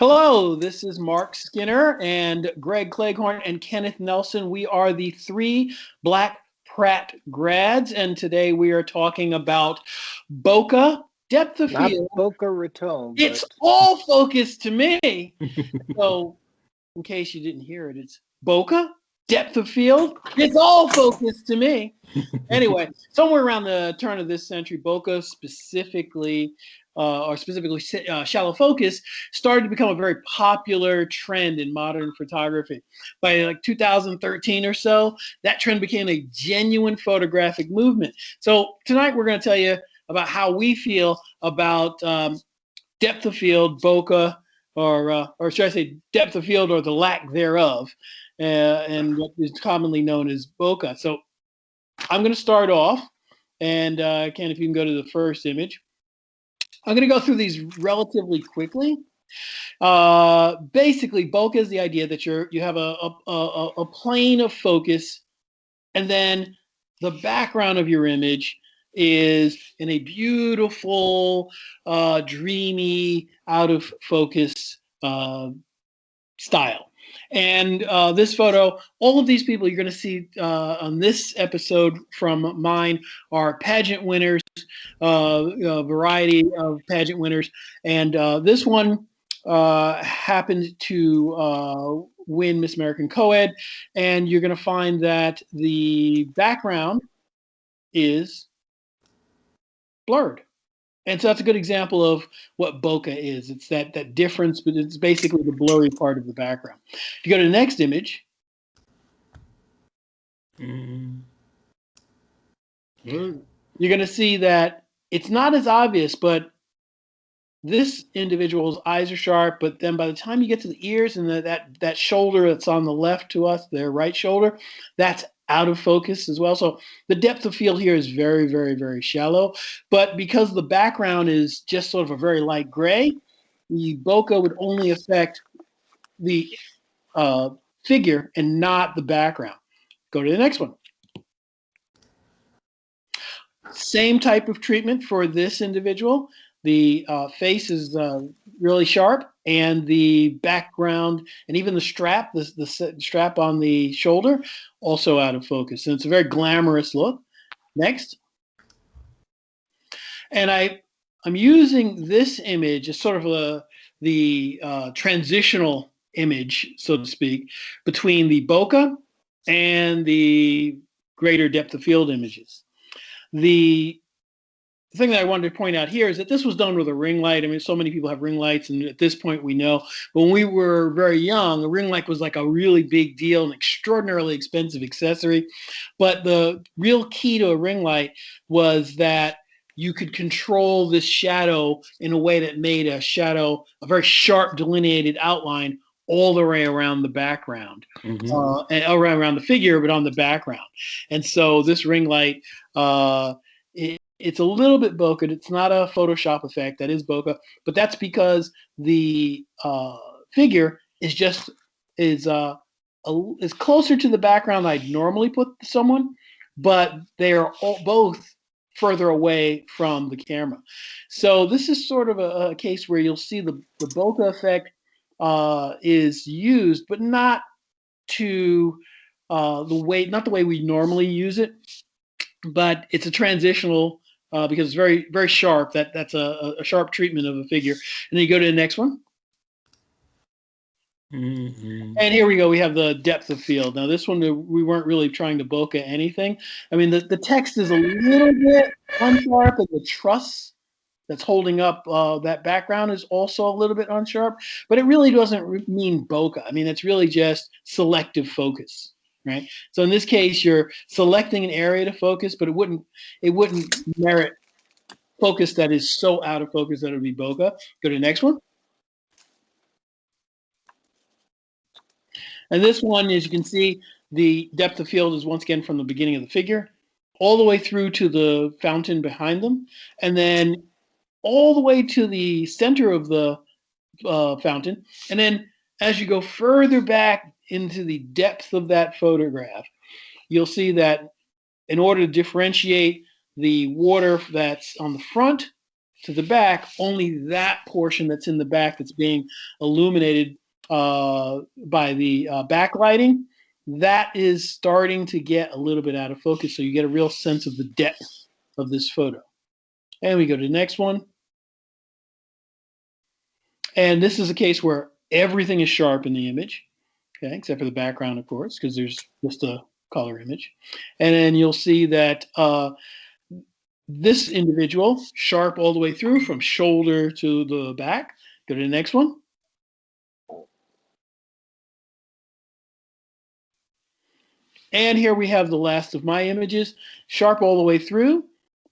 Hello, this is Mark Skinner and Greg Cleghorn and Kenneth Nelson. We are the three Black Pratt grads, and today we are talking about Bokeh, depth of Not field. Boca Raton, It's but all focused to me. So, in case you didn't hear it, it's Bokeh, depth of field. It's all focused to me. Anyway, somewhere around the turn of this century, Bokeh specifically, shallow focus, started to become a very popular trend in modern photography. By like 2013 or so, that trend became a genuine photographic movement. So tonight we're going to tell you about how we feel about depth of field, Bokeh, or should I say depth of field or the lack thereof, and what is commonly known as Bokeh. So I'm going to start off, and Ken, if you can go to the first image. I'm going to go through these relatively quickly. Basically, bokeh is the idea that you have a plane of focus, and then the background of your image is in a beautiful, dreamy, out of focus style. And this photo, all of these people you're going to see on this episode from mine are pageant winners, a variety of pageant winners. And this one happened to win Miss American Co-Ed. And you're going to find that the background is blurred. And so that's a good example of what bokeh is. It's that difference, but it's basically the blurry part of the background. If you go to the next image, you're going to see that it's not as obvious, but this individual's eyes are sharp, but then by the time you get to the ears and that shoulder that's on the left to us, their right shoulder, that's out of focus as well. So the depth of field here is very, very, very shallow. But because the background is just sort of a very light gray, the bokeh would only affect the figure and not the background. Go to the next one. Same type of treatment for this individual. The face is really sharp, and the background and even the strap, the strap on the shoulder, also out of focus. And it's a very glamorous look. Next. And I'm using this image as sort of the transitional image, so to speak, between the bokeh and the greater depth of field images. The thing that I wanted to point out here is that this was done with a ring light. I mean, so many people have ring lights, and at this point we know. But when we were very young, a ring light was like a really big deal, an extraordinarily expensive accessory. But the real key to a ring light was that you could control this shadow in a way that made a shadow a very sharp delineated outline all the way around the background, and around the figure, but on the background. And so this ring light, it's a little bit bokeh. It's not a Photoshop effect. That is bokeh, but that's because the figure is closer to the background I'd normally put someone, but they are both further away from the camera. So this is sort of a case where you'll see the bokeh effect is used, but not to not the way we normally use it, but it's a transitional because it's very, very sharp. That's a sharp treatment of a figure. And then you go to the next one. And here we go. We have the depth of field. Now this one, we weren't really trying to bokeh anything. I mean, the text is a little bit unsharp, and the truss that's holding up that background is also a little bit unsharp, but it really doesn't mean bokeh. I mean, it's really just selective focus, right? So in this case, you're selecting an area to focus, but it wouldn't merit focus that is so out of focus that it would be bokeh. Go to the next one. And this one, as you can see, the depth of field is once again from the beginning of the figure all the way through to the fountain behind them, and then all the way to the center of the fountain. And then as you go further back into the depth of that photograph, you'll see that in order to differentiate the water that's on the front to the back, only that portion that's in the back that's being illuminated by the backlighting, that is starting to get a little bit out of focus. So you get a real sense of the depth of this photo. And we go to the next one. And this is a case where everything is sharp in the image, okay, except for the background, of course, because there's just a color image. And then you'll see that this individual, sharp all the way through from shoulder to the back. Go to the next one. And here we have the last of my images, sharp all the way through.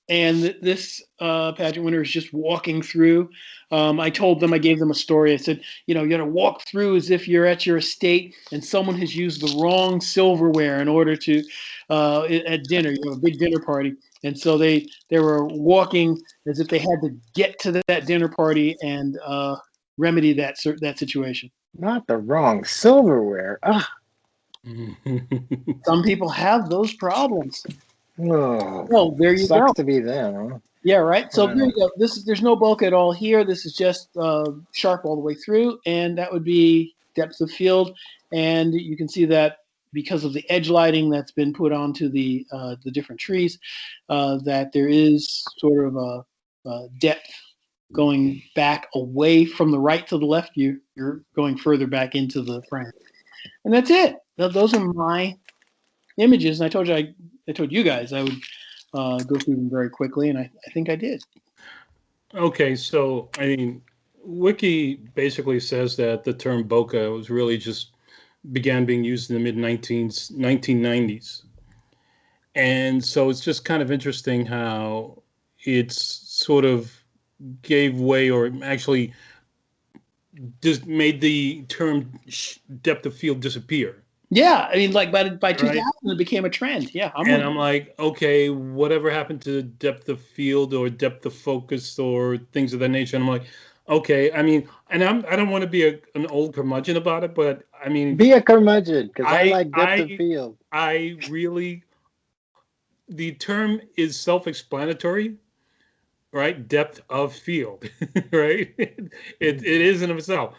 And this pageant winner is just walking through. I gave them a story. I said, you got to walk through as if you're at your estate and someone has used the wrong silverware in order to, at dinner, a big dinner party. And so they were walking as if they had to get to that dinner party and remedy that situation. Not the wrong silverware. Some people have those problems. Oh, well, there you sucks go. to be them, huh? Yeah, right. So there you go. There's no bokeh at all here. This is just sharp all the way through, and that would be depth of field. And you can see that because of the edge lighting that's been put onto the different trees, that there is sort of a depth going back away from the right to the left. You're going further back into the frame, and that's it. Those are my images. And I told you guys I would go through them very quickly, and I think I did. Okay, so I mean, Wiki basically says that the term bokeh was really just began being used in the mid 1990s. And so it's just kind of interesting how it's sort of gave way, or actually just made the term depth of field disappear. Yeah, I mean, like by 2000, it became a trend. Yeah, I'm like, okay, whatever happened to depth of field or depth of focus or things of that nature? And I'm like, okay, I mean, and I don't want to be an old curmudgeon about it, but I mean, be a curmudgeon, because I like depth of field. The term is self-explanatory, right? Depth of field, right? It is in itself.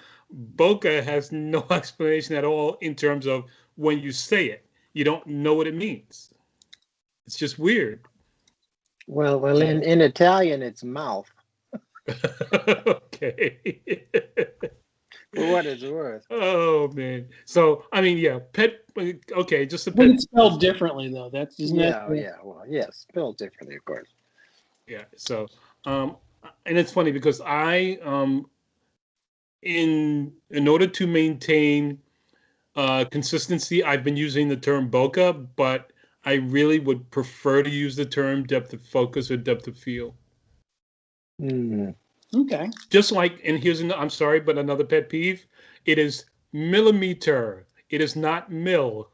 Bokeh has no explanation at all in terms of when you say it. You don't know what it means. It's just weird. Well, in Italian, it's mouth. Okay. For what it's worth. Oh man. So I mean, yeah, pet. Okay, just a pet. It's spelled differently though. That's well, yes, spelled differently, of course. Yeah. So, and it's funny because I in order to maintain consistency, I've been using the term bokeh, but I really would prefer to use the term depth of focus or depth of field. Okay. Just like, and here's I'm sorry, but another pet peeve. It is millimeter. It is not mil.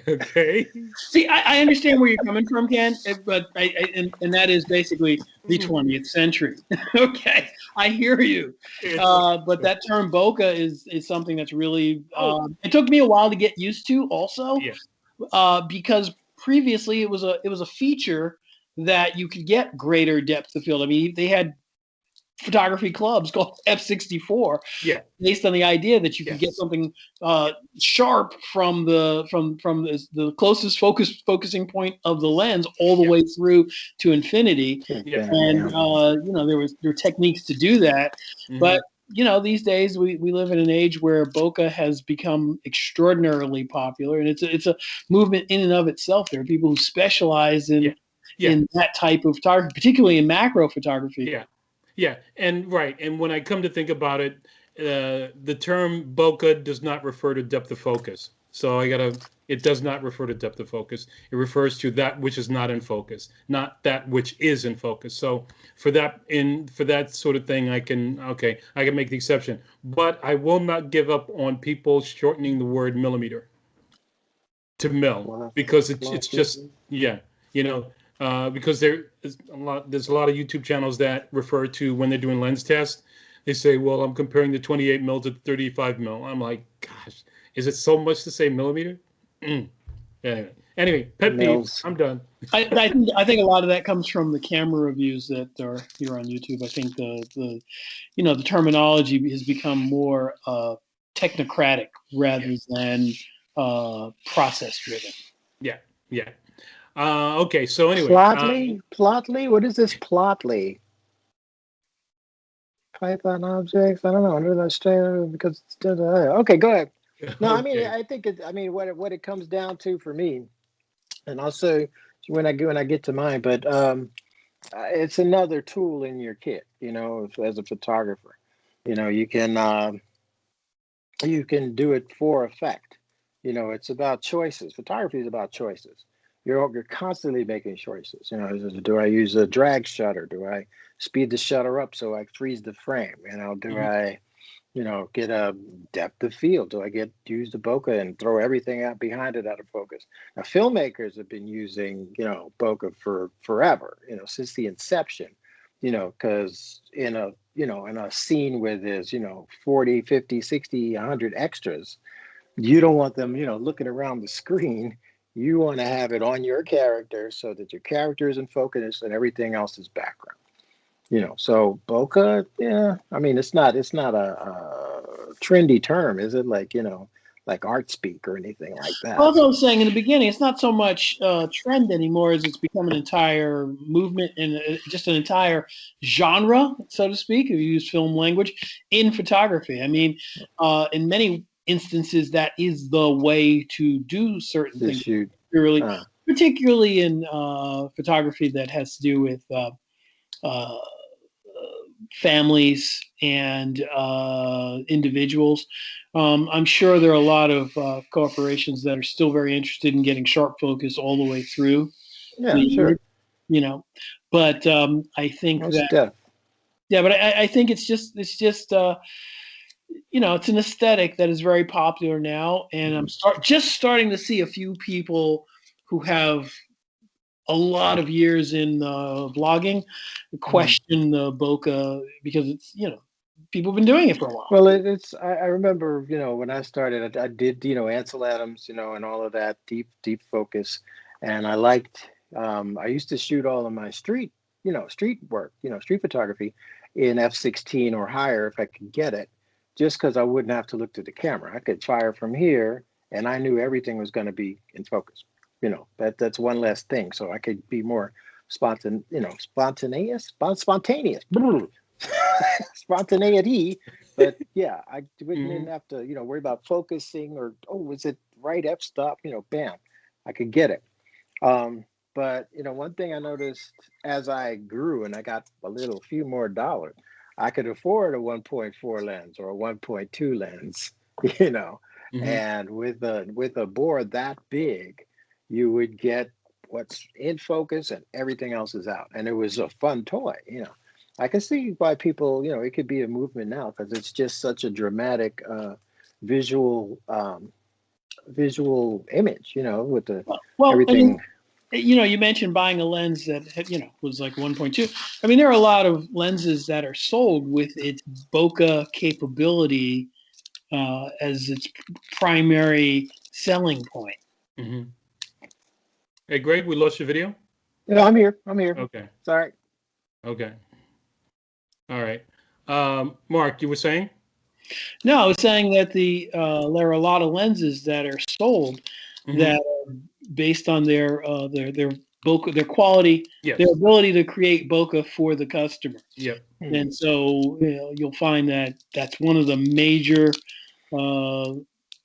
Okay. See, I understand where you're coming from, Ken, but and that is basically the 20th century. Okay, I hear you. But that term bokeh is something that's really it took me a while to get used to, also, because previously it was a feature that you could get greater depth of field. I mean, they had photography clubs called F64, based on the idea that you could get something sharp from the closest focusing point of the lens all the way through to infinity. And there were techniques to do that, but these days we live in an age where bokeh has become extraordinarily popular, and it's a movement in and of itself. There are people who specialize in that type of photography, particularly in macro photography. Yeah, and right, and when I come to think about it, the term bokeh does not refer to depth of focus. So it does not refer to depth of focus. It refers to that which is not in focus, not that which is in focus. So for that sort of thing, I can make the exception. But I will not give up on people shortening the word millimeter to mil, because it's just because there's a lot of YouTube channels that refer to, when they're doing lens tests, they say, well, I'm comparing the 28 mil to 35 mil. I'm like, gosh, is it so much to say millimeter? Anyway, Anyway, pet peeve. Mills. I'm done. I think a lot of that comes from the camera reviews that are here on YouTube. I think the the terminology has become more technocratic rather than process driven. Yeah, yeah. Okay, so anyway, Plotly? What is this plotly? Python objects? I don't know. Under that straight because okay, go ahead. No, I mean, okay. I think it. I mean, what it comes down to for me, and also when I get to mine, but it's another tool in your kit. As a photographer, you can do it for effect. It's about choices. Photography is about choices. You're constantly making choices. Do I use a drag shutter? Do I speed the shutter up so I freeze the frame? Do Mhm. I, get a depth of field? Do I use the bokeh and throw everything out behind it out of focus? Now, filmmakers have been using, bokeh for forever, since the inception, because in a scene where there's, 40, 50, 60, 100 extras, you don't want them, looking around the screen. You want to have it on your character so that your character is in focus and everything else is background. So bokeh, yeah. I mean, it's not a trendy term, is it? Like art speak or anything like Well, that. as I was saying in the beginning, it's not so much trend anymore as it's become an entire movement and just an entire genre, so to speak, if you use film language, in photography. I mean, in many instances, that is the way to do certain To things, shoot. particularly, Uh, particularly in photography that has to do with uh, families and individuals. I'm sure there are a lot of corporations that are still very interested in getting sharp focus all the way through yeah, the image, sure. you know. But I think Most that def. yeah, but I think it's just it's an aesthetic that is very popular now, and I'm Mhm. just starting to see a few people who have a lot of years in vlogging Mhm. question the bokeh because it's people have been doing it for a while. Well, I remember, when I started, I did, Ansel Adams, and all of that deep focus. And I liked, I used to shoot all of my street work, street photography in F16 or higher if I could get it, just because I wouldn't have to look to the camera. I could fire from here and I knew everything was going to be in focus. That's one less thing. So I could be more spontaneous. Spontaneity. But yeah, I didn't Mhm. have to, worry about focusing or, oh, is it right f stop? Bam, I could get it. But one thing I noticed as I grew and I got a few more dollars, I could afford a 1.4 lens or a 1.2 lens, you know, Mhm. and with a board that big, you would get what's in focus and everything else is out. And it was a fun toy. I can see why people, it could be a movement now because it's just such a dramatic visual visual image, with the Well, I everything. mean, you mentioned buying a lens that was like 1.2. I mean, there are a lot of lenses that are sold with its bokeh capability as its primary selling point. Mhm. Hey, Greg, we lost your video. I'm here. I'm here. Okay. Sorry. Okay. All right. Mark, you were saying? No, I was saying that there are a lot of lenses that are sold Mhm. that are based on their bokeh, their quality, their Yes. ability to create bokeh for the customer. Yep. Hmm. And so you'll find that that's one of the major uh,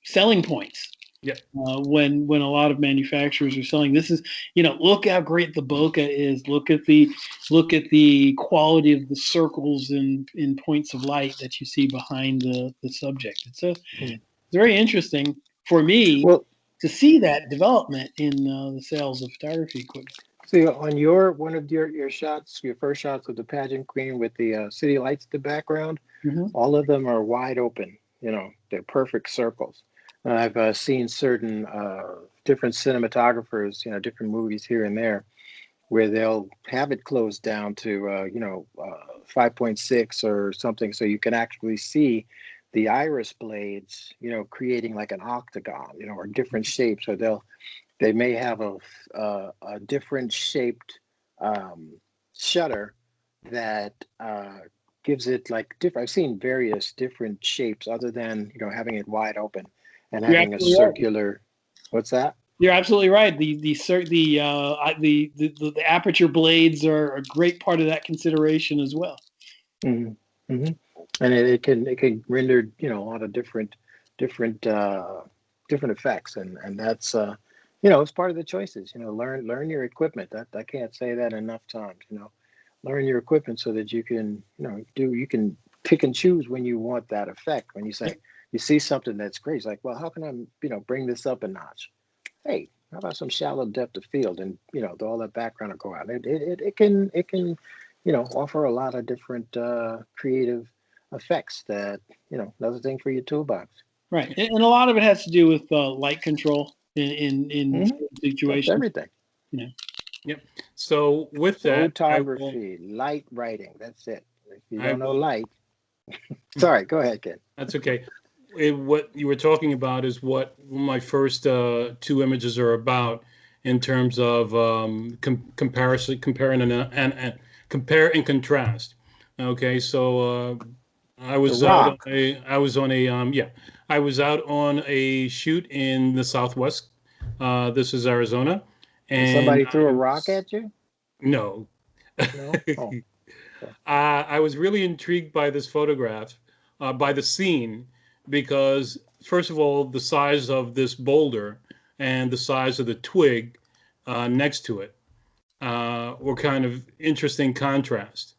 selling points Yep. when a lot of manufacturers are selling. This is look how great the bokeh is. Look at the quality of the circles and in points of light that you see behind the subject. It's Hmm. very interesting for me Well, to see that development in the sales of photography equipment. see on one of your shots, your first shots of the pageant queen with the city lights in the background, Mm-hmm. all of them are wide open. They're perfect circles. I've seen certain different cinematographers, different movies here and there, where they'll have it closed down to 5.6 or something, so you can actually see the iris blades, creating like an octagon, or different shapes. So they'll They may have a different shaped shutter that gives it like different. I've seen various different shapes other than having it wide open and You're having a absolutely right. circular. What's that? You're absolutely right. The aperture blades are a great part of that consideration as well. Mm-hmm. Mm-hmm. And it can render a lot of different effects, and that's it's part of the choices. Learn your equipment. That I can't say that enough times. Learn your equipment so that you can you can pick and choose when you want that effect. When you see something that's great, it's like, well, how can I bring this up a notch? Hey, how about some shallow depth of field, and all that background will go out. It can offer a lot of different creative effects that another thing for your toolbox. Right, and a lot of it has to do with light control in That's situations. everything. Yeah. Yep. So with that, Photography, light writing. That's it. If you I don't know will. light, sorry, go ahead, Ken. That's okay. What you were talking about is what my first two images are about in terms of comparing and compare and contrast. Okay, so I The was out on rock. I was on a yeah, I was out on a shoot in the Southwest. This is Arizona, And and somebody threw a rock at you? no. No. Oh, okay. I was really intrigued by this photograph, by the scene, because first of all, the size of this boulder and the size of the twig next to it were kind of interesting contrast.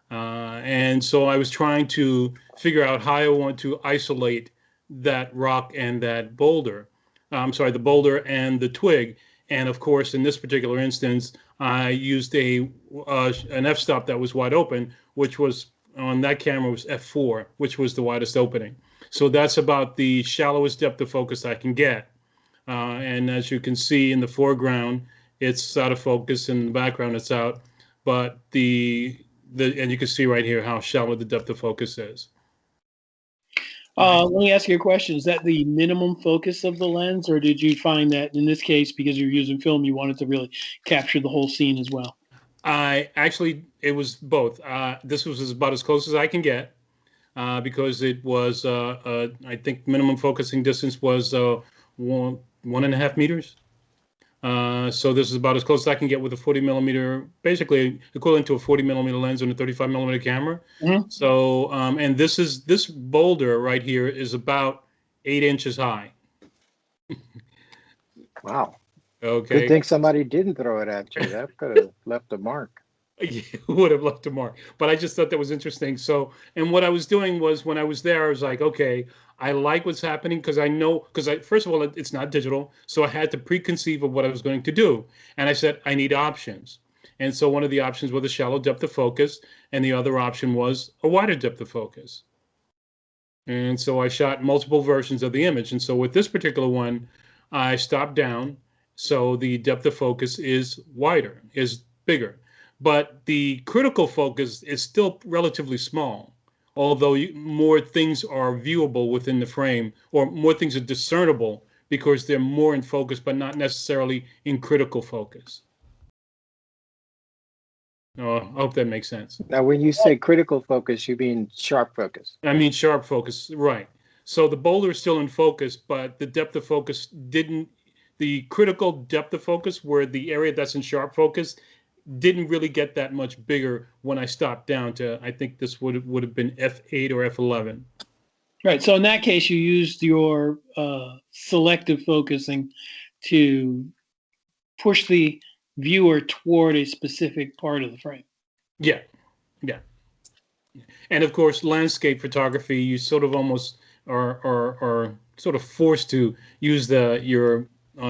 And so I was trying to figure out how I want to isolate that rock and that boulder. I'm sorry, the boulder and the twig. And of course, in this particular instance, I used an f-stop that was wide open, which was on that camera was f4, which was the widest opening. So that's about the shallowest depth of focus I can get. And as you can see in the foreground, it's out of focus. In the background, it's out. But and you can see right here how shallow the depth of focus is. Let me ask you a question. Is that the minimum focus of the lens, or did you find that in this case, because you're using film, you wanted to really capture the whole scene as well? It was both. This was about as close as I can get because it was, I think, minimum focusing distance was 1.5 meters. So this is about as close as I can get with a 40 millimeter, basically equivalent to a 40 millimeter lens on a 35 millimeter camera. Mm-hmm. So, and this boulder right here is about 8 inches high. Wow. Okay. Good thing somebody didn't throw it at you. That could have left a mark. Would have left a mark, but I just thought that was interesting. So, and what I was doing was when I was there, I was like, okay, I like what's happening because first of all, it's not digital. So I had to preconceive of what I was going to do. And I said, I need options. And so one of the options was a shallow depth of focus. And the other option was a wider depth of focus. And so I shot multiple versions of the image. And so with this particular one, I stopped down. So the depth of focus is wider, is bigger. But the critical focus is still relatively small, although more things are viewable within the frame, or more things are discernible because they're more in focus, but not necessarily in critical focus. I hope that makes sense. Now, when you say critical focus, you mean sharp focus? I mean sharp focus, right. So the boulder is still in focus, but the depth of focus the critical depth of focus, where the area that's in sharp focus, didn't really get that much bigger when I stopped down to, I think this would have been f8 or f11. Right. So in that case, you used your selective focusing to push the viewer toward a specific part of the frame. Yeah, yeah. And of course, landscape photography, you sort of almost are sort of forced to use your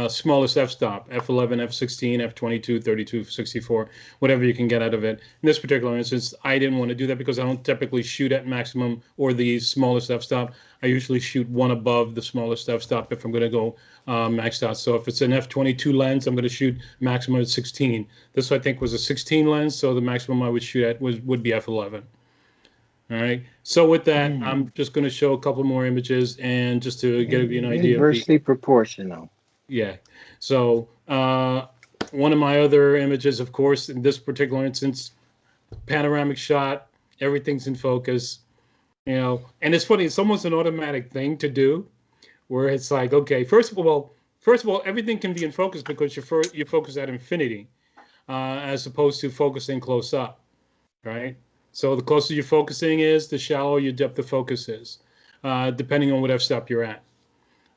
smallest f-stop, f11, f16, f22, 32, 64, whatever you can get out of it. In this particular instance, I didn't want to do that because I don't typically shoot at maximum or the smallest f-stop. I usually shoot one above the smallest f-stop if I'm going to go maxed out. So if it's an f22 lens, I'm going to shoot maximum at 16. This, I think, was a 16 lens, so the maximum I would shoot at would be f11. All right. So with that, I'm just going to show a couple more images, and just to give you an idea of inversely proportional. Yeah. So one of my other images, of course, in this particular instance, panoramic shot, everything's in focus, and it's funny, it's almost an automatic thing to do, where it's like, okay, first of all, everything can be in focus because you focus at infinity, as opposed to focusing close up, right? So the closer you're focusing is, the shallower your depth of focus is, depending on what f-stop you're at.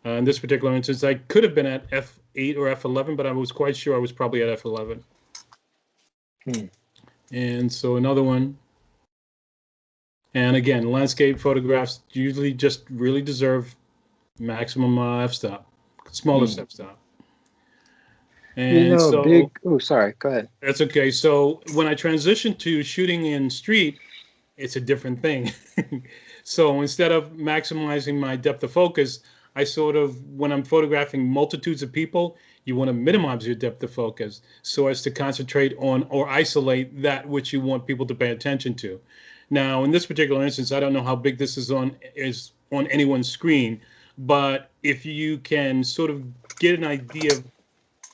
In this particular instance, I could have been at f8 or f11, but I was quite sure I was probably at f11. And so another one. And again, landscape photographs usually just really deserve maximum f-stop, smallest f-stop. And so Oh, sorry, go ahead. that's okay. So when I transition to shooting in street, it's a different thing. So instead of maximizing my depth of focus, I sort of, when I'm photographing multitudes of people, you want to minimize your depth of focus so as to concentrate on or isolate that which you want people to pay attention to. Now, in this particular instance, I don't know how big this is on anyone's screen, but if you can sort of get an idea of,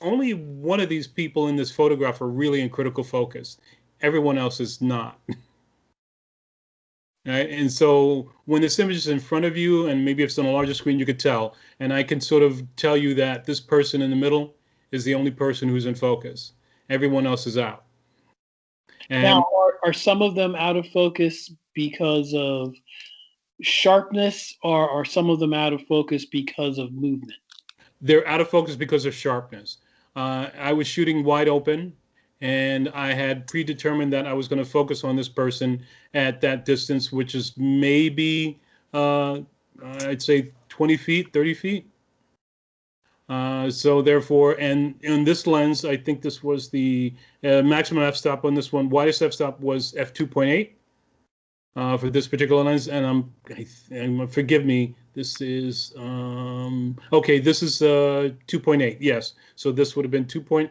only one of these people in this photograph are really in critical focus. Everyone else is not. Right? And so when this image is in front of you, and maybe if it's on a larger screen, you could tell. And I can sort of tell you that this person in the middle is the only person who's in focus. Everyone else is out. And now, are some of them out of focus because of sharpness, or are some of them out of focus because of movement? They're out of focus because of sharpness. I was shooting wide open, and I had predetermined that I was going to focus on this person at that distance, which is maybe, I'd say 20 feet, 30 feet. So therefore, and in this lens, I think this was the maximum f-stop on this one. Widest f-stop was f2.8 for this particular lens, and forgive me, this is okay. This is 2.8. Yes, so this would have been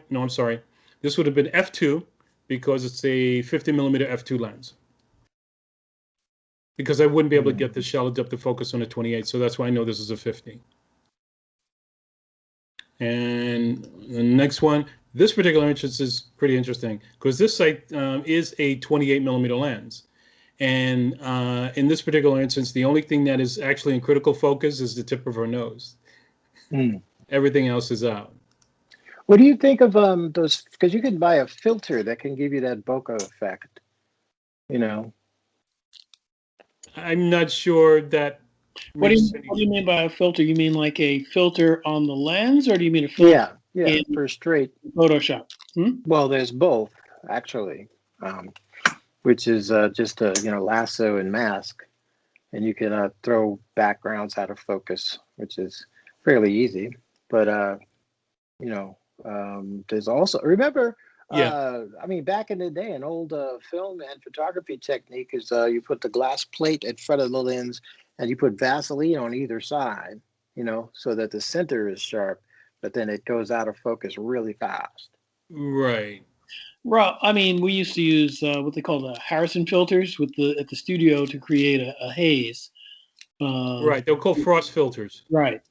No, I'm sorry. This would have been f2 because it's a 50 millimeter f2 lens. Because I wouldn't be able to get the shallow depth of focus on a 28, so that's why I know this is a 50. And the next one, this particular instance is pretty interesting because this site is a 28 millimeter lens. And in this particular instance, the only thing that is actually in critical focus is the tip of her nose. Everything else is out. What do you think of those? Because you can buy a filter that can give you that bokeh effect. I'm not sure that. What do you mean by a filter? You mean like a filter on the lens, or do you mean a filter? Yeah, for straight Photoshop. Well, there's both actually, which is just a lasso and mask, and you can throw backgrounds out of focus, which is fairly easy. But there's also, remember, I mean, back in the day, an old film and photography technique is you put the glass plate in front of the lens and you put Vaseline on either side, so that the center is sharp, but then it goes out of focus really fast. Right. Well, I mean, we used to use what they call the Harrison filters at the studio to create a haze. Right. They're called frost filters. Right.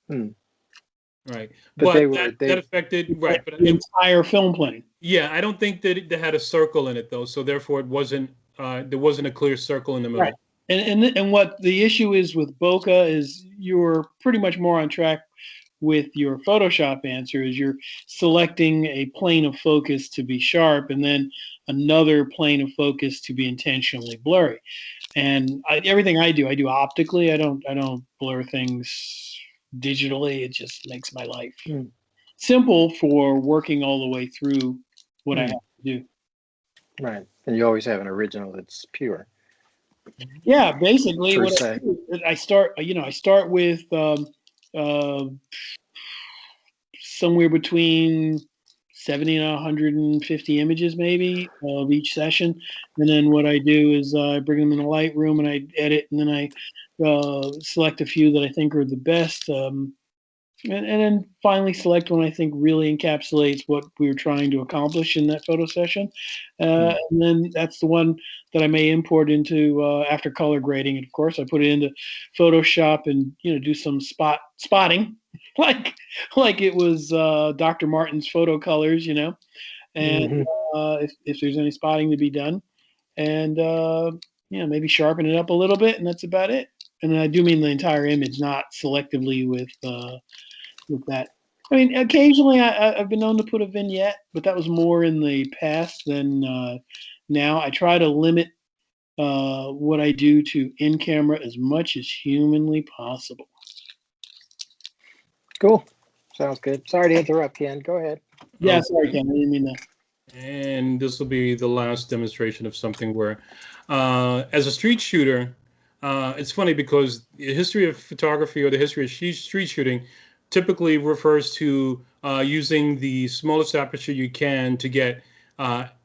Right. But that affected, right. But the entire film plane. Yeah, I don't think that they had a circle in it though, so therefore it wasn't. There wasn't a clear circle in the middle. Right. And what the issue is with bokeh is you're pretty much more on track with your Photoshop answer. Is you're selecting a plane of focus to be sharp and then another plane of focus to be intentionally blurry. And everything I do optically. I don't blur things digitally. It just makes my life simple for working all the way through what I have to do. Right. And you always have an original that's pure. Yeah, basically what I do is I start with somewhere between 70 and 150 images maybe of each session. And then what I do is I bring them in a Lightroom and I edit, and then I select a few that I think are the best. and then finally select one I think really encapsulates what we were trying to accomplish in that photo session. And then that's the one that I may import into after color grading. And of course, I put it into Photoshop and do some spotting, like it was Dr. Martin's photo colors, and Mhm. if there's any spotting to be done, and maybe sharpen it up a little bit, and that's about it. And then I do mean the entire image, not selectively with that. I mean, occasionally I've been known to put a vignette, but that was more in the past than now. I try to limit what I do to in camera as much as humanly possible. Cool. Sounds good. Sorry to interrupt, Ken. Go ahead. Yeah, sorry, Ken. I didn't mean that. And this will be the last demonstration of something where, as a street shooter, it's funny because the history of photography or the history of street shooting typically refers to using the smallest aperture you can to get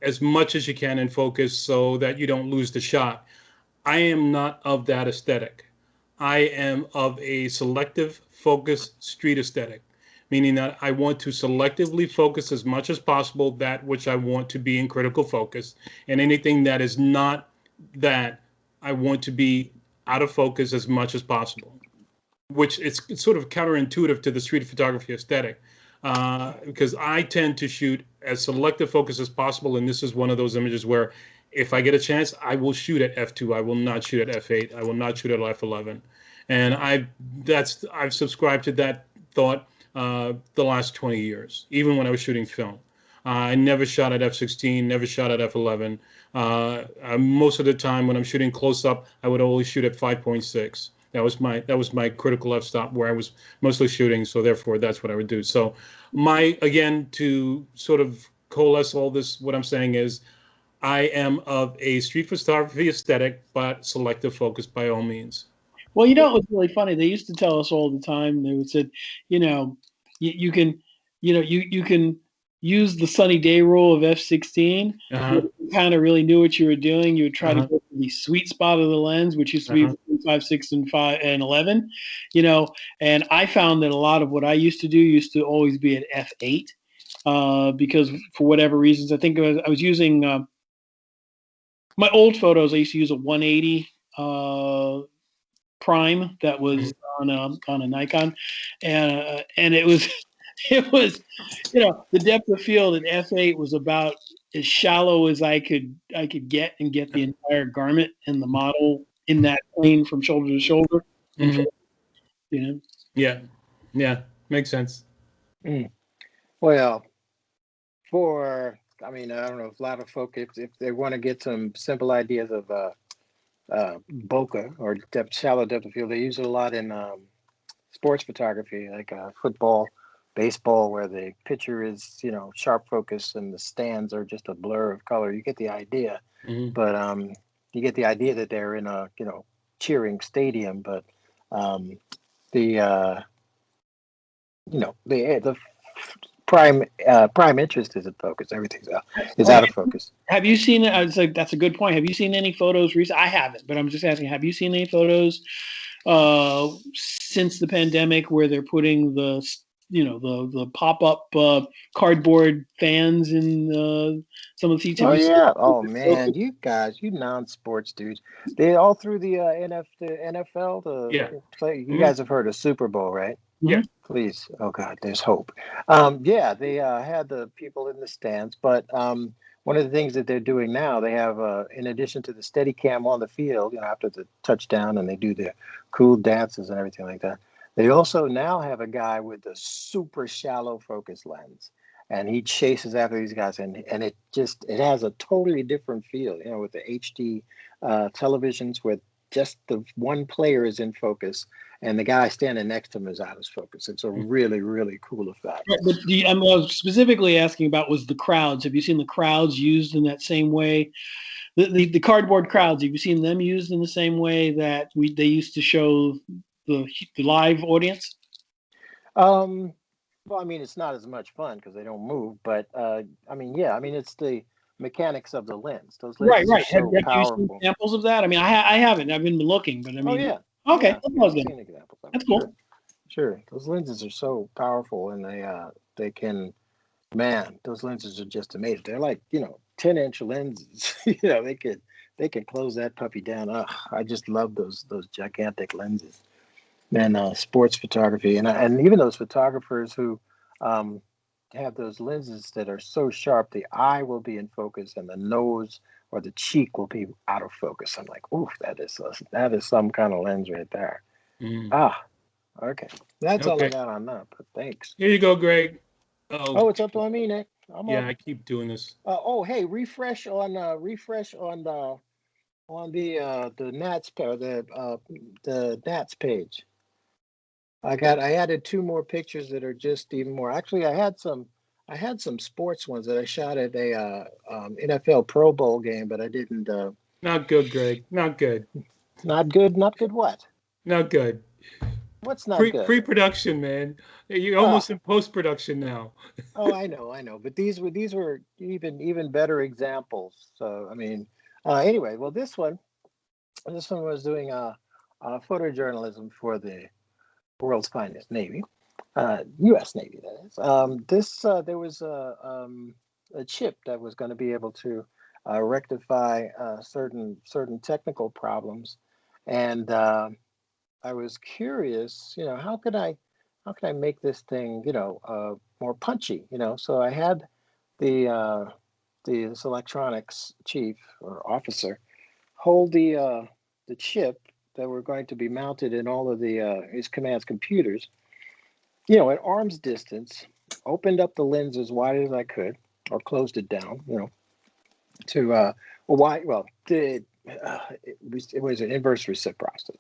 as much as you can in focus so that you don't lose the shot. I am not of that aesthetic. I am of a selective focus street aesthetic, meaning that I want to selectively focus as much as possible that which I want to be in critical focus, and anything that is not that, I want to be out of focus as much as possible, which it's sort of counterintuitive to the street photography aesthetic. Because I tend to shoot as selective focus as possible, and this is one of those images where if I get a chance, I will shoot at f2. I will not shoot at f8. I will not shoot at f11. And I've subscribed to that thought the last 20 years, even when I was shooting film. I never shot at f16, never shot at f11. Most of the time when I'm shooting close up, I would always shoot at 5.6. That was my critical f-stop where I was mostly shooting, so therefore that's what I would do. So again, to sort of coalesce all this, what I'm saying is I am of a street photography aesthetic, but selective focus by all means. Well, it was really funny. They used to tell us all the time. They would say, you can, you can use the sunny day rule of f16. Uh-huh. You kind of really knew what you were doing. You would try to Uh-huh. go to the sweet spot of the lens, which used to be between 5, 6, and 5 and 11. And I found that a lot of what I used to do used to always be at f8 because for whatever reasons, I think I was using my old photos. I used to use a 180. Prime that was on a Nikon, and it was the depth of field in f8 was about as shallow as I could get and get the entire garment and the model in that plane from shoulder to shoulder. Mm-hmm. Yeah, makes sense. Well, I don't know if a lot of folk, if they want to get some simple ideas of bokeh or shallow depth of field, they use it a lot in sports photography, like football, baseball, where the pitcher is sharp focus and the stands are just a blur of color. You get the idea, but you get the idea that they're in a cheering stadium, but the prime interest is in focus. Everything's out of focus. Have you seen it? I was like, that's a good point. Have you seen any photos recently? I haven't, but I'm just asking, have you seen any photos since the pandemic where they're putting the pop-up cardboard fans in some of the seats? Oh yeah. Oh man, you guys, you non-sports dudes. They all through the NFL play. You guys have heard of Super Bowl, right? Yeah. Please. Oh God, there's hope. Yeah, they had the people in the stands, but one of the things that they're doing now, they have in addition to the steady cam on the field, after the touchdown, and they do their cool dances and everything like that. They also now have a guy with a super shallow focus lens, and he chases after these guys, and it has a totally different feel, with the HD televisions where just the one player is in focus and the guy standing next to him is out of focus. It's a really, really cool effect. Right, but I was specifically asking about was the crowds. Have you seen the crowds used in that same way? The cardboard crowds, have you seen them used in the same way that they used to show the live audience? Well, it's not as much fun because they don't move, but it's the mechanics of the lens. Those lenses are so powerful. You seen examples of that? I haven't. I've been looking, but Oh yeah. Okay, yeah, I've seen examples. That's cool. sure. Those lenses are so powerful, and they can, man, those lenses are just amazing. They're like, 10-inch lenses. They can close that puppy down. Ugh, I just love those gigantic lenses. And sports photography, and even those photographers who um, have those lenses that are so sharp, the eye will be in focus, and the nose or the cheek will be out of focus. I'm like, oof, that is some kind of lens right there. Mm. Ah, okay, that's all I Okay. got on that. But thanks. Here you go, Greg. Oh, Oh, it's up to me, Nick. I'm yeah, up. I keep doing this. Oh, hey, refresh on the Nats the Nats page. I added two more pictures that are just even more. Actually, I had some sports ones that I shot at a NFL Pro Bowl game, but I didn't. Not good, Greg. Not good. Not good. Not good. What? Not good. What's not good? Pre-production, man. You're Ah, almost in post-production now. oh, I know. But these were even better examples. So I mean, anyway, well, this one was doing photojournalism for the world's finest Navy. U.S. Navy, that is. There was a chip that was going to be able to rectify certain technical problems, and I was curious, how could I make this thing, more punchy, So I had the this electronics chief or officer hold the chip that were going to be mounted in all of the his command's computers, at arm's distance, opened up the lens as wide as I could, or closed it down, to wide. Well, it was an inverse reciprocity.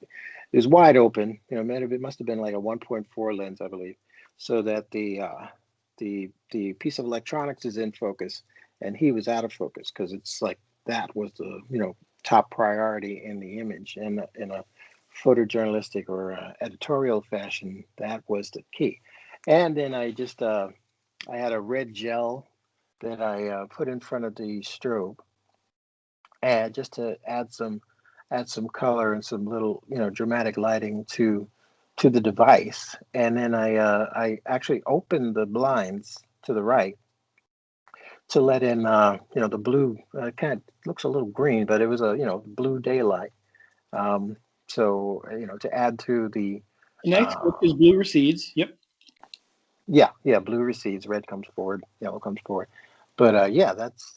It was wide open. It must have been like a 1.4 lens, I believe, so that the piece of electronics is in focus, and he was out of focus because it's like that was the top priority in the image, and in a photojournalistic or editorial fashion, that was the key. And then I had a red gel that I put in front of the strobe, and just to add some color and some little dramatic lighting to the device. And then I actually opened the blinds to the right to let in the blue. Kind of looks a little green, but it was a blue daylight. Um, so to add to the Next, which uh, is blue recedes. Yep. yeah, blue recedes, red comes forward, yellow comes forward. But yeah, that's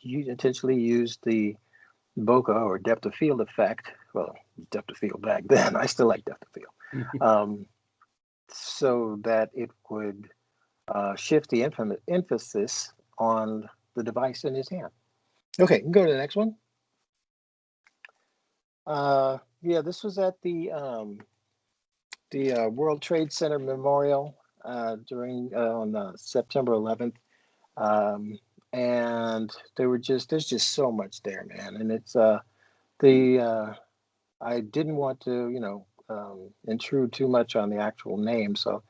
intentionally used the bokeh or depth of field effect. Well, depth of field back then. I still like depth of field. Um, so that it would shift the emphasis on the device in his hand. Okay, go to the next one. Yeah, this was at the World Trade Center Memorial during on September 11th. And there's just so much there, man. And it's the I didn't want to, intrude too much on the actual name, so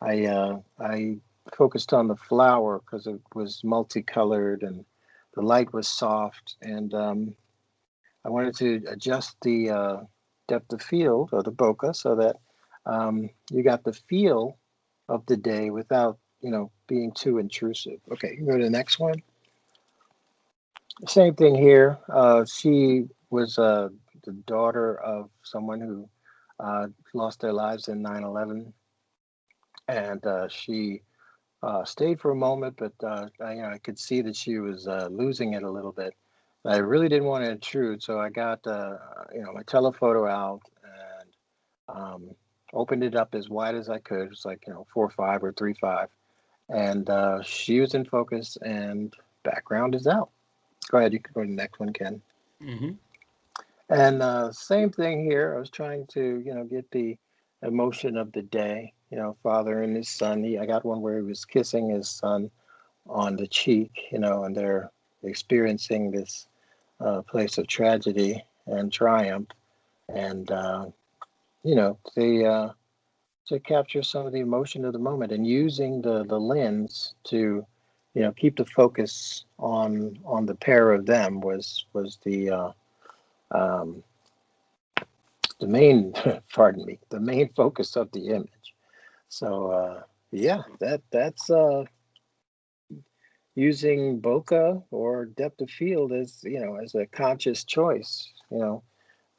I focused on the flower because it was multicolored and the light was soft, and I wanted to adjust the depth of field or the bokeh so that you got the feel of the day without being too intrusive. Okay, you can go to the next one. Same thing here. She was the daughter of someone who lost their lives in 9/11, and she stayed for a moment, but I could see that she was losing it a little bit. I really didn't want to intrude, so I got my telephoto out and opened it up as wide as I could. It's like 4.5 or 3.5, and she was in focus, and background is out. Go ahead, you can go to the next one, Ken. Hmm. And same thing here. I was trying to, get the emotion of the day. Father and his son. I got one where he was kissing his son on the cheek. And they're experiencing this place of tragedy and triumph, and to capture some of the emotion of the moment, and using the lens to, keep the focus on the pair of them was the um, the main, pardon me, the main focus of the image. So yeah, that's using bokeh or depth of field as, as a conscious choice. And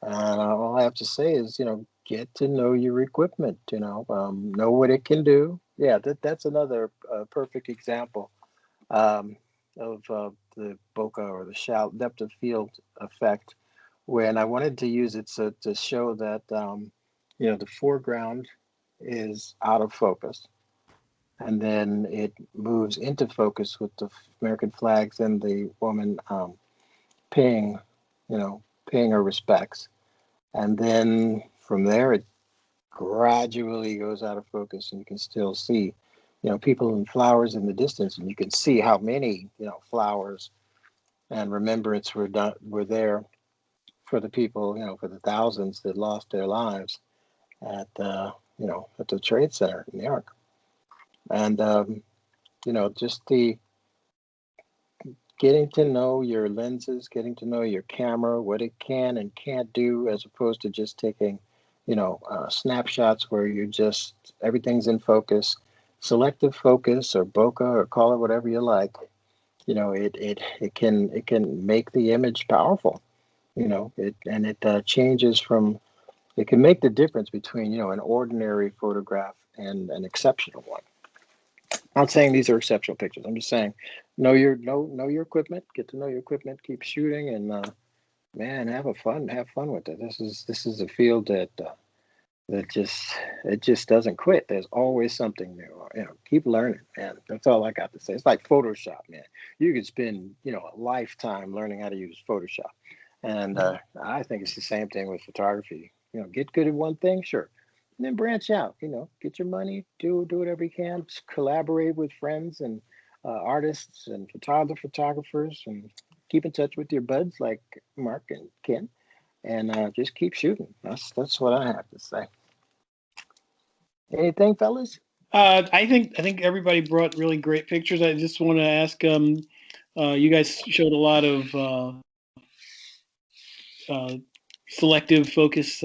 all I have to say is, get to know your equipment. Know what it can do. Yeah, that's another perfect example of the bokeh or the shallow depth of field effect, when I wanted to use it to show that the foreground is out of focus, and then it moves into focus with the American flags and the woman paying, paying her respects, and then from there it gradually goes out of focus, and you can still see, people and flowers in the distance, and you can see how many, flowers and remembrance were there for the people, for the thousands that lost their lives at at the Trade Center in New York. And just the getting to know your lenses, getting to know your camera, what it can and can't do, as opposed to just taking, snapshots where you just everything's in focus, selective focus or bokeh or call it whatever you like. It can make the image powerful. It changes from. It can make the difference between an ordinary photograph and an exceptional one. I'm not saying these are exceptional pictures. I'm just saying know your equipment, get to know your equipment, keep shooting, and man, have fun with it. This is a field that just doesn't quit. There's always something new. Keep learning, man. That's all I got to say. It's like Photoshop, man. You could spend a lifetime learning how to use Photoshop, and I think it's the same thing with photography. Get good at one thing, sure, and then branch out. Get your money, do whatever you can, just collaborate with friends and artists and photographers, and keep in touch with your buds like Mark and Ken, and just keep shooting. That's what I have to say. Anything, fellas? I think everybody brought really great pictures. I just want to ask, you guys showed a lot of uh, selective focus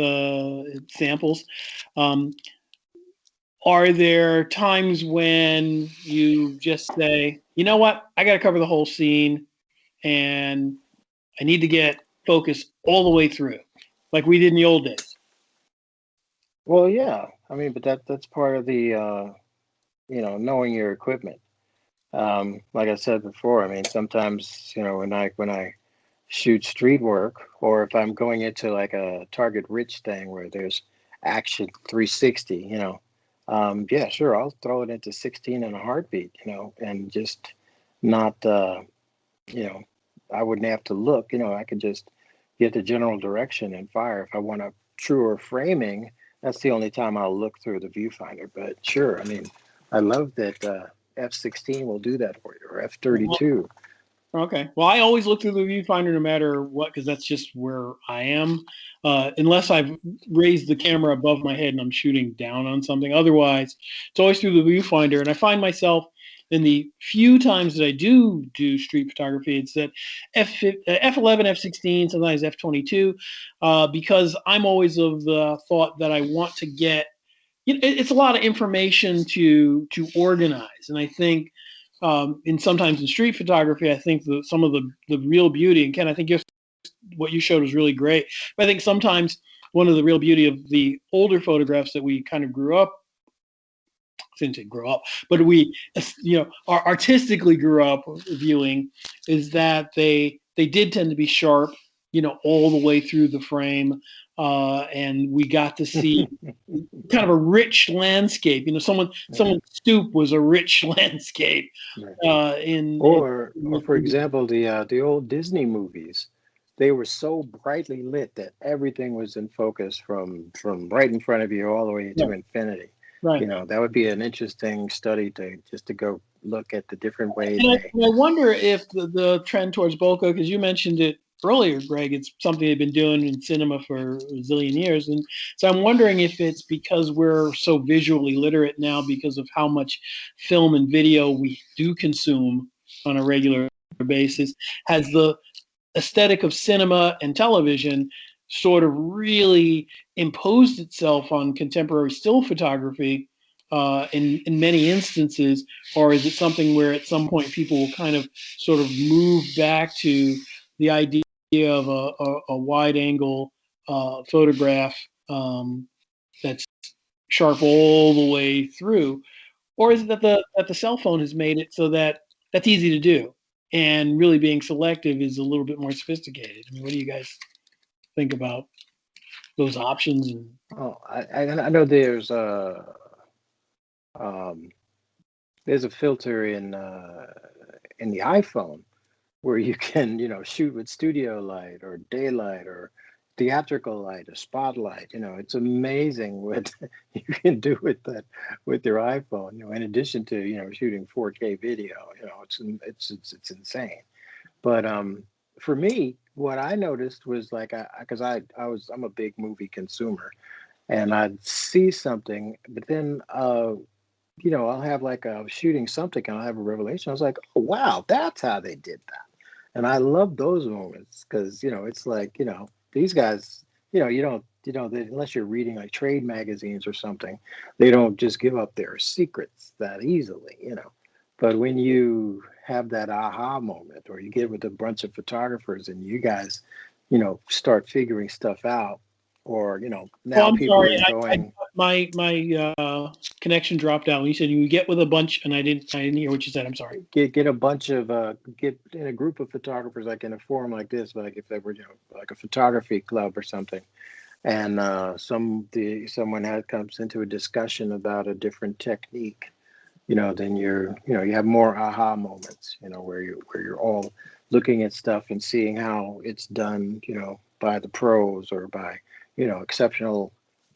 samples. Um, are there times when you just say, you know what, I got to cover the whole scene, and I need to get focus all the way through, like we did in the old days? Well, yeah. I mean, but that's part of the knowing your equipment. Like I said before, I mean, sometimes when I shoot street work, or if I'm going into like a target rich thing where there's action 360, yeah, sure, I'll throw it into 16 in a heartbeat, and just not, you know, I wouldn't have to look, I could just get the general direction and fire. If I want a truer framing, that's the only time I'll look through the viewfinder. But sure, I mean, I love that F16 will do that for you, or F32. Okay. Well, I always look through the viewfinder no matter what, because that's just where I am. Unless I've raised the camera above my head and I'm shooting down on something. Otherwise, it's always through the viewfinder. And I find myself in the few times that I do street photography, it's that F11, F16, sometimes F22, because I'm always of the thought that I want to get. It's a lot of information to organize, and I think and sometimes in street photography, I think some of the real beauty, and Ken, I think what you showed was really great. But I think sometimes one of the real beauty of the older photographs that we kind of grew up, I shouldn't say grow up, but we artistically grew up viewing, is that they did tend to be sharp, all the way through the frame, and we got to see kind of a rich landscape. Someone's stoop was a rich landscape. Right. Or for example, the old Disney movies, they were so brightly lit that everything was in focus from right in front of you all the way to infinity. Right. That would be an interesting study to go look at the different ways And they. I wonder if the trend towards bokeh, because you mentioned it earlier, Greg, it's something they've been doing in cinema for a zillion years. And so I'm wondering if it's because we're so visually literate now because of how much film and video we do consume on a regular basis. Has the aesthetic of cinema and television sort of really imposed itself on contemporary still photography in many instances, or is it something where at some point people will kind of sort of move back to the idea of a wide angle photograph that's sharp all the way through, or is it that the cell phone has made it so that that's easy to do, and really being selective is a little bit more sophisticated? I mean, what do you guys think about those options? And Oh, I know um, there's a filter in the iPhone where you can, shoot with studio light or daylight or theatrical light or spotlight. It's amazing what you can do with your iPhone. In addition to shooting 4K video, it's insane. But for me, what I noticed was like, because I'm a big movie consumer, and I'd see something, but then I'll have like a shooting something, and I'll have a revelation. I was like, oh wow, that's how they did that. And I love those moments because it's like these guys, unless you're reading like trade magazines or something, they don't just give up their secrets that easily. But when you have that aha moment, or you get with a bunch of photographers and you guys, start figuring stuff out, or oh, now I'm people sorry, are going. my connection dropped out when you said you get with a bunch, and I didn't hear what you said. I'm sorry. Get a bunch of get in a group of photographers, like in a forum like this, like if they were like a photography club or something, and someone comes into a discussion about a different technique, then you have more aha moments, where you're all looking at stuff and seeing how it's done, by the pros, or by exceptional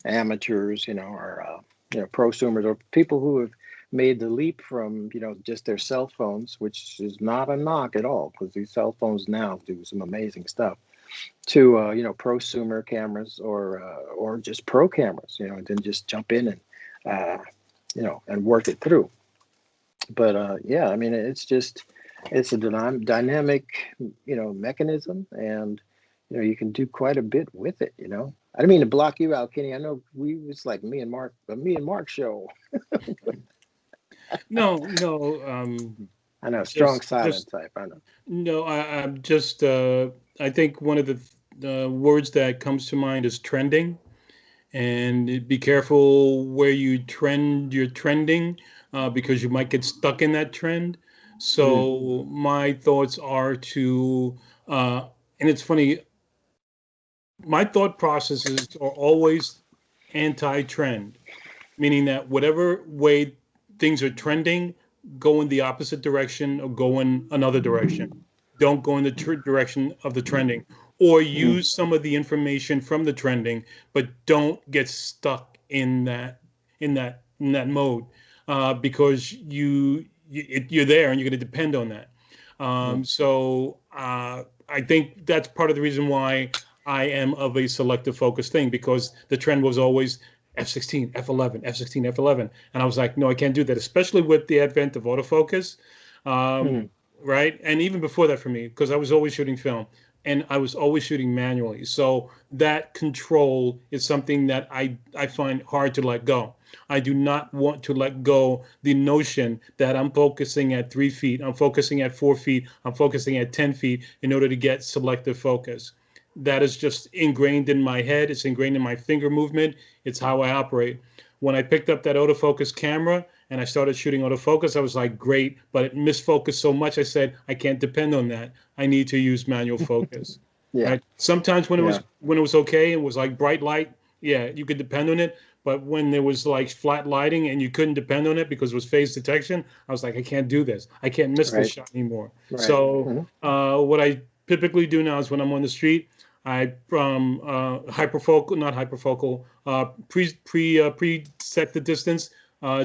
amateurs, or prosumers, or people who have made the leap from just their cell phones, which is not a knock at all, because these cell phones now do some amazing stuff, to prosumer cameras, or just pro cameras, and then just jump in and and work it through. But yeah, I mean, it's a dynamic mechanism, and you can do quite a bit with it. I didn't mean to block you out, Kenny. I know it's like me and Mark show. No, no. I know, strong silent Just type. I know. no. I'm just. I think one of the words that comes to mind is trending, and be careful where you trend. You're trending because you might get stuck in that trend. Mm, So my thoughts are to, and it's funny. My thought processes are always anti-trend, meaning that whatever way things are trending, go in the opposite direction or go in another direction. Don't go in the direction of the trending, or mm, use some of the information from the trending, but don't get stuck in that mode, because you're there and you're going to depend on that. mm, So I think that's part of the reason why I am of a selective focus thing, because the trend was always f16, f11, f16, f11, and I was like, no, I can't do that, especially with the advent of autofocus, um, mm, right? And even before that for me, because I was always shooting film and I was always shooting manually. So that control is something that I find hard to let go. I do not want to let go the notion that I'm focusing at 3 feet, I'm focusing at 4 feet, I'm focusing at 10 feet in order to get selective focus. That is just ingrained in my head. It's ingrained in my finger movement. It's how I operate. When I picked up that autofocus camera and I started shooting autofocus, I was like, great, but it misfocused so much. I said, I can't depend on that. I need to use manual focus. yeah, Right? Sometimes when it yeah, was when it was okay, it was like bright light. Yeah, you could depend on it. But when there was like flat lighting and you couldn't depend on it because it was phase detection, I was like, I can't do this. I can't miss this right, shot anymore. right. So Hmm. what I typically do now is when I'm on the street, I hyperfocal, not hyperfocal, preset the distance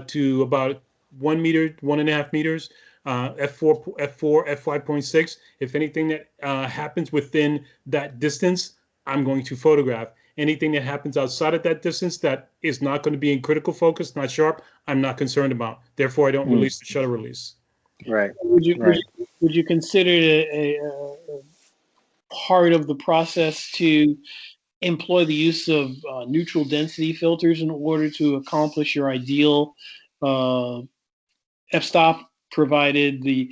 to about 1 meter, 1.5 meters, f4, f5.6. If anything that happens within that distance, I'm going to photograph. Anything that happens outside of that distance that is not going to be in critical focus, not sharp, I'm not concerned about. Therefore, I don't Mm, release the shutter release. right, Would you would right. you, would you consider it a part of the process to employ the use of neutral density filters in order to accomplish your ideal f-stop, provided the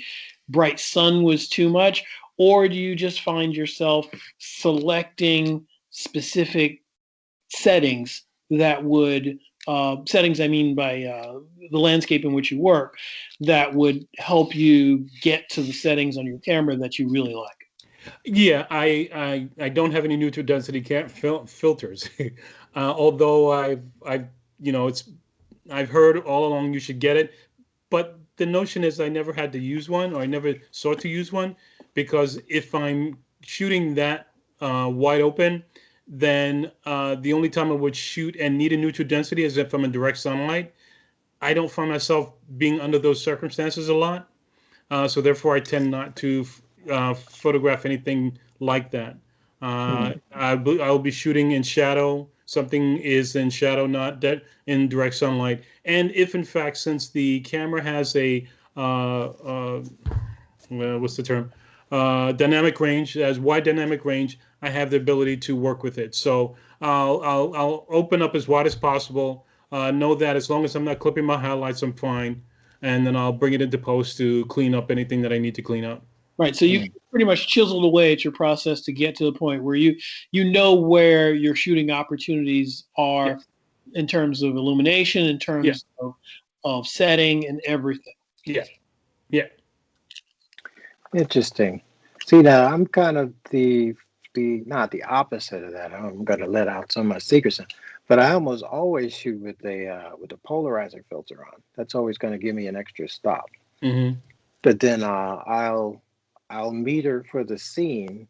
bright sun was too much? Or do you just find yourself selecting specific settings that would, settings I mean by the landscape in which you work, that would help you get to the settings on your camera that you really like? Yeah, I don't have any neutral density filters, although I've I've heard all along you should get it, but the notion is I never had to use one, or I never sought to use one, because if I'm shooting that wide open, then the only time I would shoot and need a neutral density is if I'm in direct sunlight. I don't find myself being under those circumstances a lot. So therefore, I tend not to photograph anything like that. I'll be shooting in shadow. Something is in shadow, not in direct sunlight. And if, in fact, since the camera has a what's the term? Dynamic range, as wide dynamic range, I have the ability to work with it. So I'll open up as wide as possible. Know that as long as I'm not clipping my highlights, I'm fine, and then I'll bring it into post to clean up anything that I need to clean up. Right. So you pretty much chiseled away at your process to get to the point where you know where your shooting opportunities are, in terms of illumination, in terms of setting and everything. Yeah. Yeah. Interesting. See, now I'm kind of the not the opposite of that. I'm going to let out some of my secrets, but I almost always shoot with a polarizer filter on. That's always going to give me an extra stop. Mm-hmm. But then I'll meter for the scene,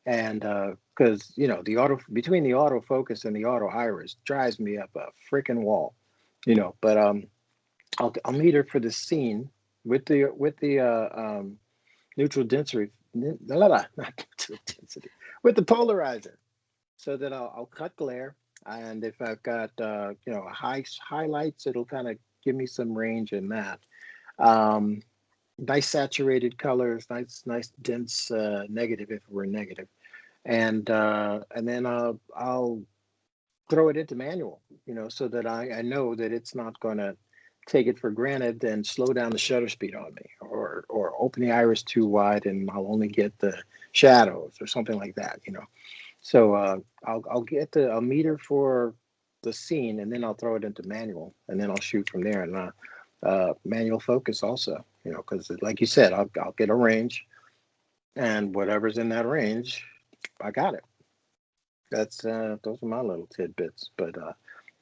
and because the between the autofocus and the auto iris drives me up a freaking wall, But I'll meter for the scene with the neutral density, not neutral density, with the polarizer, so that I'll cut glare. And if I've got highlights, it'll kind of give me some range in that. Nice saturated colors, nice dense negative if we're negative, and then I'll throw it into manual, so that I know that it's not going to take it for granted and slow down the shutter speed on me, or open the iris too wide and I'll only get the shadows or something like that, So I'll get a meter for the scene, and then I'll throw it into manual, and then I'll shoot from there. And manual focus also, because like you said, I'll get a range, and whatever's in that range, I got it. That's those are my little tidbits. But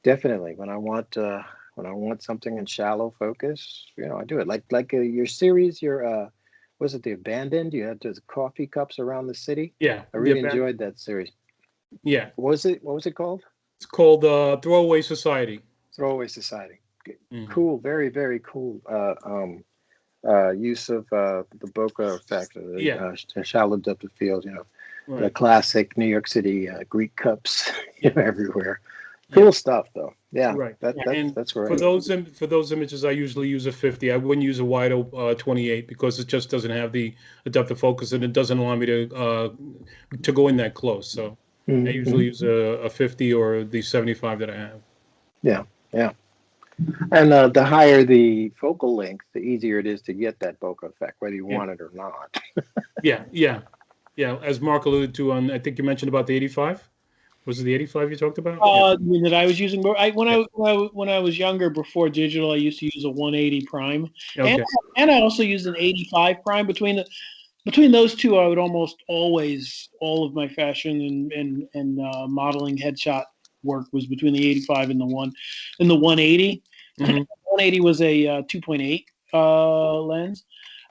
definitely, when I want something in shallow focus, I do it. Like your series, was it The Abandoned? You had those coffee cups around the city. Yeah, I really enjoyed that series. Yeah. What was it called? It's called Throwaway Society. Throwaway Society. Mm-hmm. Cool, very, very cool use of the bokeh effect, the shallow depth of field, Right. The classic New York City Greek cups, everywhere. Cool stuff, though. Yeah, right. That's right. For those images, I usually use a 50. I wouldn't use a wide 28 because it just doesn't have the depth of focus, and it doesn't allow me to go in that close. So I usually use a 50 or the 75 that I have. Yeah. And the higher the focal length, the easier it is to get that bokeh effect, whether you want it or not. Yeah. As Mark alluded to, I think you mentioned about the 85. Was it the 85 you talked about? That I was using. When I was younger, before digital, I used to use a 180 prime, Okay. and I also used an 85 prime. Between those two, I would almost always, all of my fashion and modeling headshot work was between the 85 and the 180. Mm-hmm. 180 was a 2.8 lens.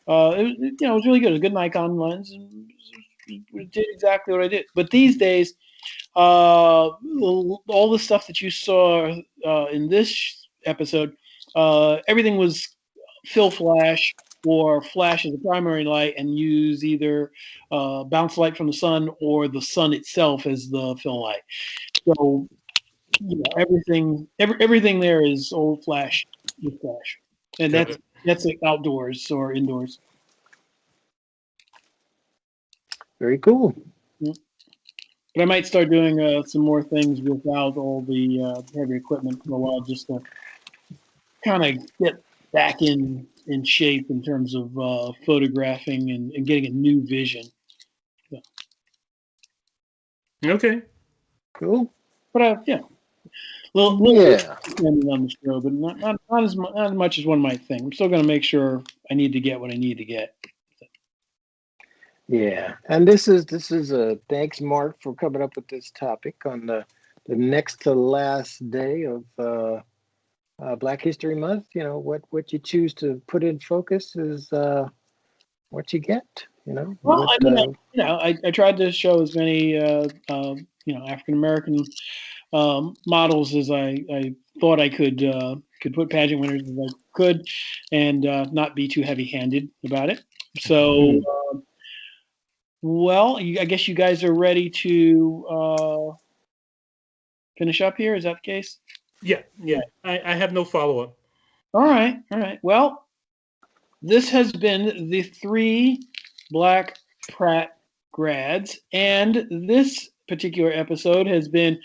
It was really good. It was a good Nikon lens, and it did exactly what I did. But these days, all the stuff that you saw in this episode, everything was fill flash, or flash as a primary light and use either bounce light from the sun or the sun itself as the fill light. So everything there is old flash with flash, and that's like outdoors or indoors. Very cool. Yeah. But I might start doing some more things without all the heavy equipment for a while, just to kind of get back in shape in terms of photographing and getting a new vision. Yeah. Okay. Cool. But yeah, little Yeah. depending on the show, but not as much as one might think. I'm still going to make sure I need to get what I need to get. Yeah. And this is a thanks, Mark, for coming up with this topic on the next to last day of Black History Month. You know, what you choose to put in focus is what you get. You know, Well, what I mean, I tried to show as many African American models as I thought I could put pageant winners as I could, and not be too heavy-handed about it. So, well, I guess you guys are ready to finish up here. Is that the case? Yeah. I have no follow-up. All right. Well, this has been the 3 Black Pratt grads, and this particular episode has been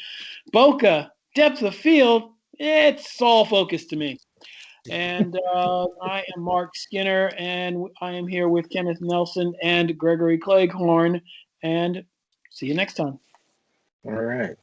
Bokeh, depth of field. It's all focused to me. And I am Mark Skinner, and I am here with Kenneth Nelson and Gregory Cleghorn. And see you next time. All right.